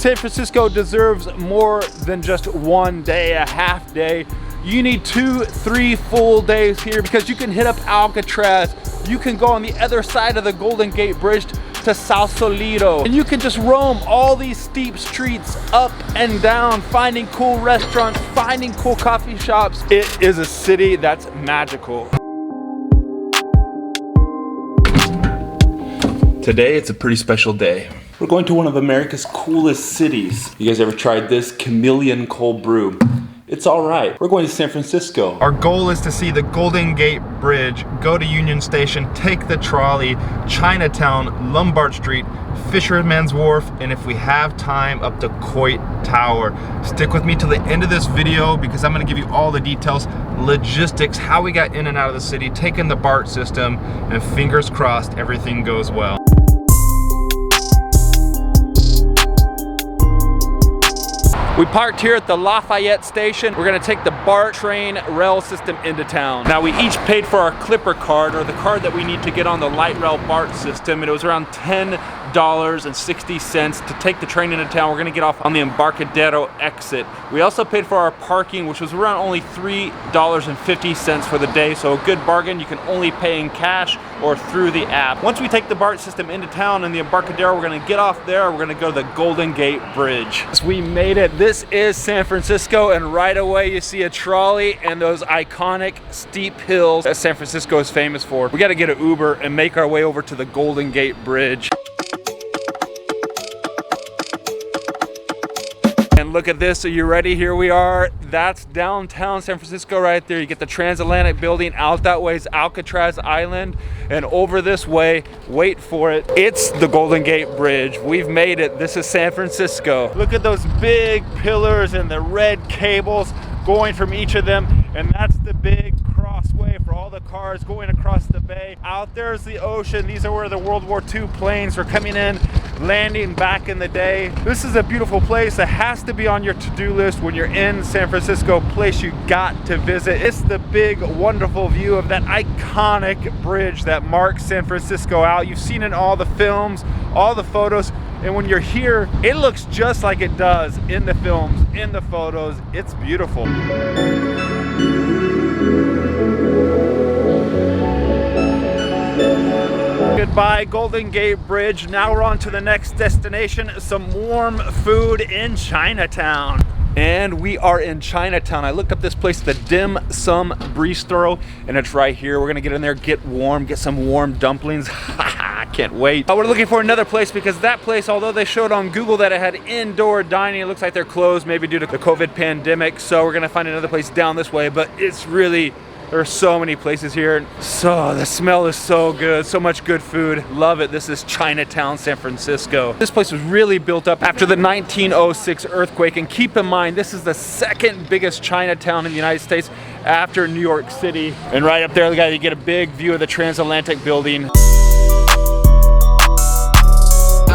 San Francisco deserves more than just one day, a half day. You need 2-3 full days here because you can hit up Alcatraz. You can go on the other side of the Golden Gate Bridge to Sausalito. And you can just roam all these steep streets up and down, finding cool restaurants, finding cool coffee shops. It is a city that's magical. Today, it's a pretty special day. We're going to one of America's coolest cities. You guys ever tried this chameleon cold brew? It's all right. We're going to San Francisco. Our goal is to see the Golden Gate Bridge, go to Union Station, take the trolley, Chinatown, Lombard Street, Fisherman's Wharf, and if we have time, up to Coit Tower. Stick with me till the end of this video because I'm gonna give you all the details, logistics, how we got in and out of the city, taking the BART system, and fingers crossed everything goes well. We parked here at the Lafayette station. We're gonna take the BART train rail system into town. Now we each paid for our Clipper card, or the card that we need to get on the light rail BART system, and it was around $10.60 to take the train into town. We're gonna get off on the Embarcadero exit. We also paid for our parking, which was around only $3.50 for the day, so a good bargain. You can only pay in cash or through the app. Once we take the BART system into town in the Embarcadero, we're gonna get off there. We're gonna go to the Golden Gate Bridge. So we made it. This is San Francisco, and right away you see a trolley and those iconic steep hills that San Francisco is famous for. We gotta get an Uber and make our way over to the Golden Gate Bridge. And look at this, are you ready? Here we are. That's downtown San Francisco right there. You get the Transatlantic building. Out that way is Alcatraz Island, and over this way, wait for it, it's the Golden Gate Bridge. We've made it. This is San Francisco. Look at those big pillars and the red cables going from each of them, and that's the big crossway for all the cars going across the bay. Out there's the ocean. These are where the World War II planes were coming in, landing back in the day. This is a beautiful place that has to be on your to-do list when you're in San Francisco, place you got to visit. It's the big, wonderful view of that iconic bridge that marks San Francisco out. You've seen it in all the films, all the photos, and when you're here, it looks just like it does in the films, in the photos. It's beautiful. Goodbye, Golden Gate Bridge. Now we're on to the next destination, some warm food in Chinatown. And we are in Chinatown. I looked up this place, the Dim Sum Bistro, and it's right here. We're gonna get in there, get warm, get some warm dumplings. I can't wait. We're looking for another place because that place, although they showed on Google that it had indoor dining, it looks like they're closed, maybe due to the COVID pandemic. So we're gonna find another place down this way, but it's really, there are so many places here. So the smell is so good, so much good food. Love it. This is Chinatown, San Francisco. This place was really built up after the 1906 earthquake. And keep in mind, this is the second biggest Chinatown in the United States after New York City. And right up there, you get a big view of the Transatlantic building.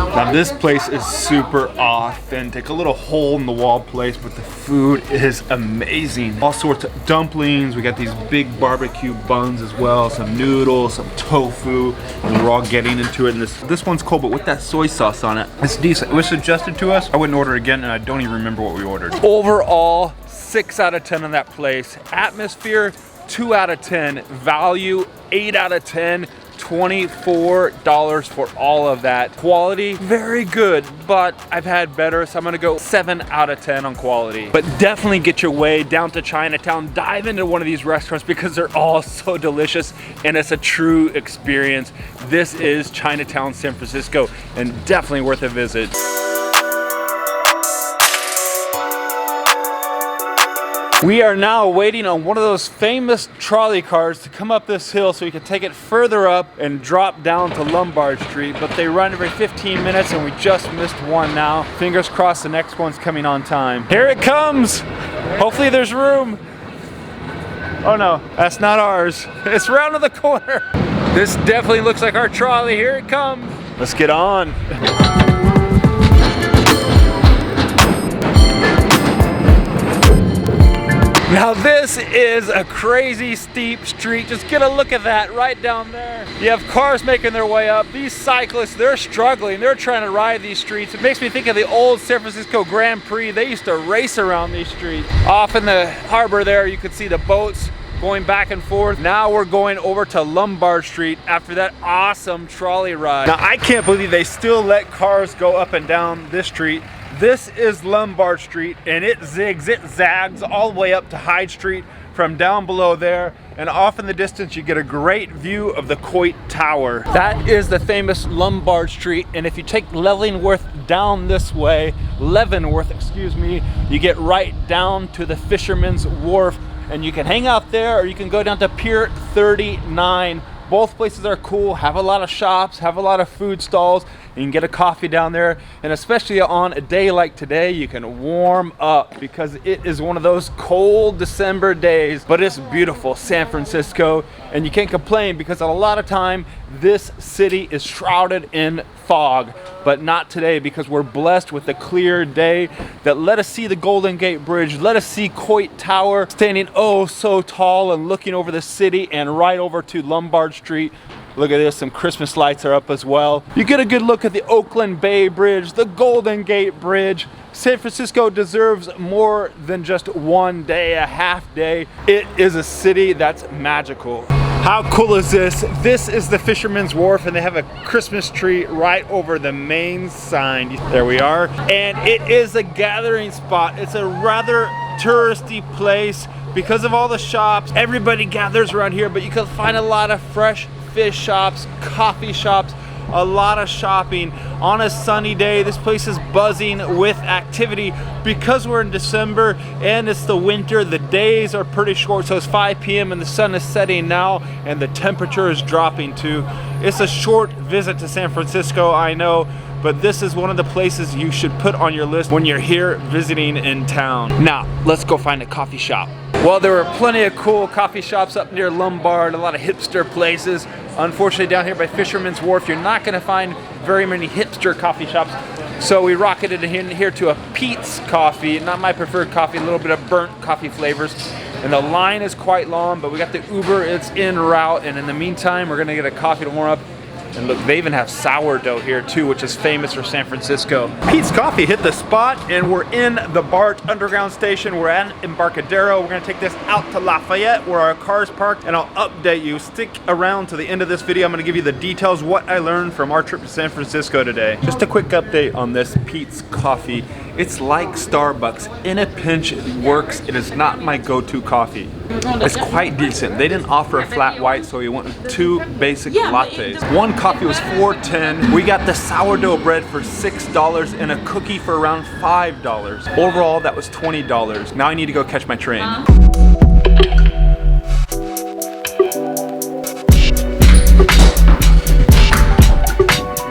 Now this place is super authentic, a little hole in the wall place, but the food is amazing. All sorts of dumplings, we got these big barbecue buns as well, some noodles, some tofu, and we're all getting into it. And this one's cold, but with that soy sauce on it, it's decent. It was suggested to us. I wouldn't order it again, and I don't even remember what we ordered. Overall, 6 out of 10 on that place. Atmosphere, 2 out of 10. Value, 8 out of 10. $24 for all of that. Quality, very good, but I've had better, so I'm gonna go 7 out of 10 on quality. But definitely get your way down to Chinatown, dive into one of these restaurants because they're all so delicious and it's a true experience. This is Chinatown, San Francisco, and definitely worth a visit. We are now waiting on one of those famous trolley cars to come up this hill so we can take it further up and drop down to Lombard Street, but they run every 15 minutes and we just missed one now. Fingers crossed the next one's coming on time. Here it comes! Hopefully there's room. Oh no, that's not ours. It's around the corner. This definitely looks like our trolley. Here it comes. Let's get on. Now this is a crazy steep street. Just get a look at that right down there. You have cars making their way up. These cyclists, they're struggling. They're trying to ride these streets. It makes me think of the old San Francisco Grand Prix. They used to race around these streets. Off in the harbor there, you can see the boats going back and forth. Now we're going over to Lombard Street after that awesome trolley ride. Now I can't believe they still let cars go up and down this street. This is Lombard Street, and it zags all the way up to Hyde Street from down below there, and off in the distance you get a great view of the Coit Tower. That is the famous Lombard Street, and if you take Leavenworth down this way, excuse me, you get right down to the Fisherman's Wharf, and you can hang out there or you can go down to Pier 39. Both places are cool, have a lot of shops, have a lot of food stalls. You can get a coffee down there, and especially on a day like today, you can warm up because it is one of those cold December days, but it's beautiful San Francisco, and you can't complain because a lot of time this city is shrouded in fog, but not today because we're blessed with a clear day that let us see the Golden Gate Bridge, let us see Coit Tower standing oh so tall and looking over the city and right over to Lombard Street. Look at this, some Christmas lights are up as well. You get a good look at the Oakland Bay Bridge, the Golden Gate Bridge. San Francisco deserves more than just one day, a half day. It is a city that's magical. How cool is this? This is the Fisherman's Wharf, and they have a Christmas tree right over the main sign. There we are. And it is a gathering spot. It's a rather touristy place because of all the shops. Everybody gathers around here, but you can find a lot of fresh fish shops, coffee shops, a lot of shopping. On a sunny day, this place is buzzing with activity. Because we're in December and it's the winter, the days are pretty short, so it's 5 p.m. and the sun is setting now and the temperature is dropping too. It's a short visit to San Francisco, I know, but this is one of the places you should put on your list when you're here visiting in town. Now, let's go find a coffee shop. Well, there were plenty of cool coffee shops up near Lombard, a lot of hipster places. Unfortunately, down here by Fisherman's Wharf, you're not gonna find very many hipster coffee shops. So we rocketed in here to a Pete's Coffee, not my preferred coffee, a little bit of burnt coffee flavors. And the line is quite long, but we got the Uber, it's en route. And in the meantime, we're gonna get a coffee to warm up. And look, they even have sourdough here too, which is famous for San Francisco. Pete's Coffee hit the spot, and we're in the BART Underground Station. We're at Embarcadero. We're gonna take this out to Lafayette where our car's parked, and I'll update you. Stick around to the end of this video. I'm gonna give you the details, what I learned from our trip to San Francisco today. Just a quick update on this Pete's Coffee. It's like Starbucks. In a pinch, it works. It is not my go-to coffee. It's quite decent. They didn't offer a flat white, so we went with 2 basic lattes. One coffee was $4.10. We got the sourdough bread for $6 and a cookie for around $5. Overall, that was $20. Now I need to go catch my train.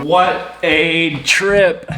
What a trip.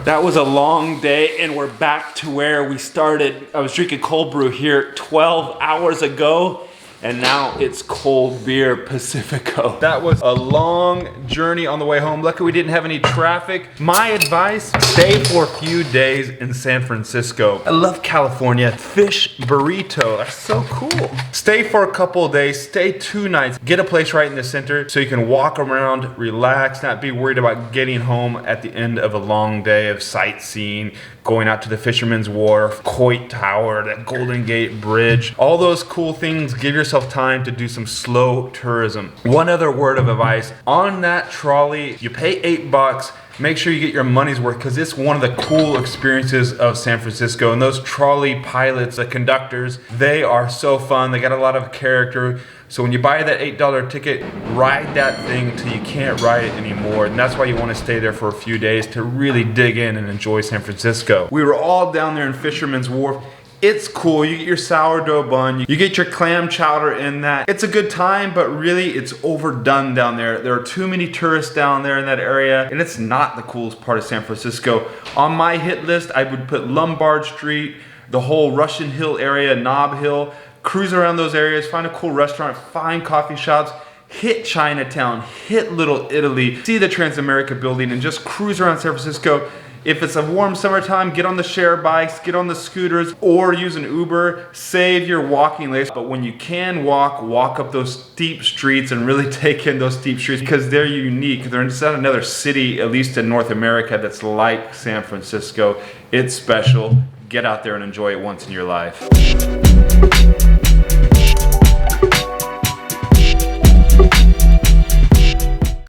That was a long day, and we're back to where we started. I was drinking cold brew here 12 hours ago, and now it's cold beer Pacifico. That was a long journey on the way home. Luckily we didn't have any traffic. My advice, stay for a few days in San Francisco. I love California. Fish burrito, that's so cool. Stay for a couple of days, stay 2 nights. Get a place right in the center so you can walk around, relax, not be worried about getting home at the end of a long day of sightseeing, going out to the Fisherman's Wharf, Coit Tower, that Golden Gate Bridge, all those cool things. Give yourself time to do some slow tourism. One other word of advice, on that trolley, you pay $8, make sure you get your money's worth because it's one of the cool experiences of San Francisco. And those trolley pilots, the conductors, they are so fun. They got a lot of character. So when you buy that $8 ticket, ride that thing till you can't ride it anymore. And that's why you want to stay there for a few days to really dig in and enjoy San Francisco. We were all down there in Fisherman's Wharf. It's cool, you get your sourdough bun, you get your clam chowder in that. It's a good time, but really it's overdone down there. There are too many tourists down there in that area, and it's not the coolest part of San Francisco. On my hit list, I would put Lombard Street, the whole Russian Hill area, Nob Hill, cruise around those areas, find a cool restaurant, find coffee shops, hit Chinatown, hit Little Italy, see the Transamerica building, and just cruise around San Francisco. If it's a warm summertime, get on the share bikes, get on the scooters, or use an Uber. Save your walking lanes. But when you can walk up those steep streets and really take in those steep streets, because they're unique. There's not another city, at least in North America, that's like San Francisco. It's special. Get out there and enjoy it once in your life.